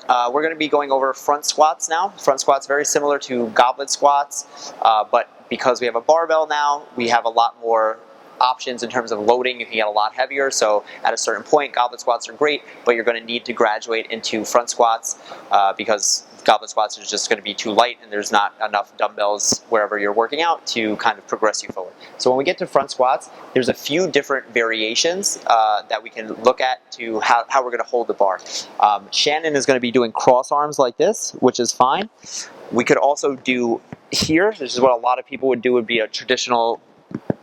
We're going to be going over front squats now. Front squats very similar to goblet squats, but because we have a barbell now, we have a lot more options in terms of loading. You can get a lot heavier, so at a certain point, goblet squats are great, but you're going to need to graduate into front squats because goblet squats is just going to be too light and there's not enough dumbbells wherever you're working out to kind of progress you forward. So when we get to front squats, there's a few different variations that we can look at to how we're going to hold the bar. Shannon is going to be doing cross arms like this, which is fine. We could also do here, this is what a lot of people would do, would be a traditional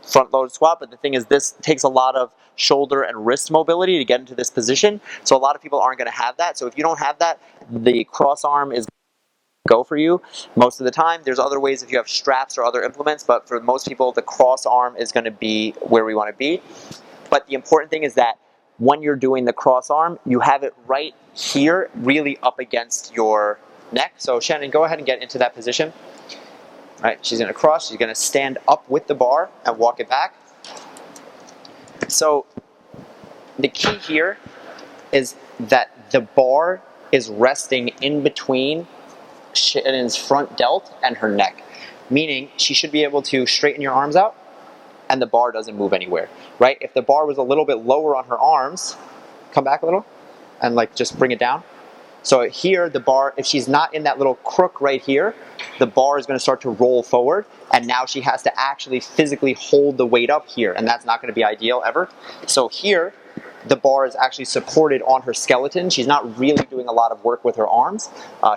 front loaded squat, but the thing is this takes a lot of shoulder and wrist mobility to get into this position, so a lot of people aren't going to have that. So if you don't have that, the cross arm is go for you most of the time. There's other ways if you have straps or other implements, but for most people the cross arm is going to be where we want to be. But the important thing is that when you're doing the cross arm, you have it right here, really up against your neck. So Shannon, go ahead and get into that position. All right, she's going to cross, she's going to stand up with the bar and walk it back. So the key here is that the bar is resting in between Shannon's front delt and her neck, meaning she should be able to straighten your arms out and the bar doesn't move anywhere, right? If the bar was a little bit lower on her arms, come back a little and like just bring it down. So here the bar, if she's not in that little crook right here, the bar is going to start to roll forward, and now she has to actually physically hold the weight up here, and that's not going to be ideal ever. So here, the bar is actually supported on her skeleton. She's not really doing a lot of work with her arms.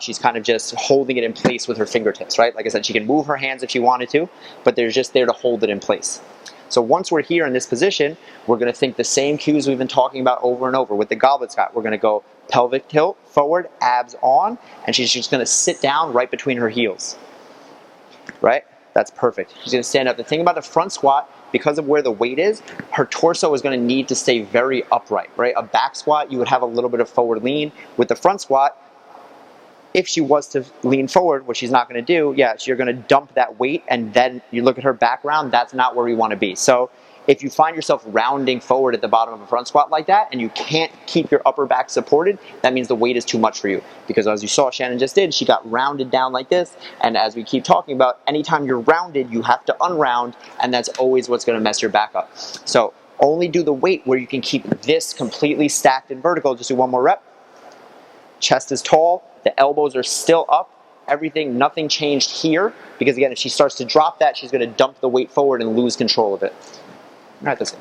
She's kind of just holding it in place with her fingertips, right? Like I said, she can move her hands if she wanted to, but they're just there to hold it in place. So once we're here in this position, we're going to think the same cues we've been talking about over and over with the goblet squat. We're going to go pelvic tilt, forward, abs on, and she's just going to sit down right between her heels, right? That's perfect. She's going to stand up. The thing about the front squat, because of where the weight is, her torso is going to need to stay very upright, right? A back squat, you would have a little bit of forward lean. With the front squat, if she was to lean forward, which she's not going to do, yes, you're going to dump that weight, and then you look at her background, that's not where we want to be. So if you find yourself rounding forward at the bottom of a front squat like that, and you can't keep your upper back supported, that means the weight is too much for you. Because as you saw Shannon just did, she got rounded down like this, and as we keep talking about, anytime you're rounded, you have to unround, and that's always what's going to mess your back up. So only do the weight where you can keep this completely stacked and vertical. Just do one more rep. Chest is tall, the elbows are still up, everything, nothing changed here, because again, if she starts to drop that, she's going to dump the weight forward and lose control of it. All right, that's it.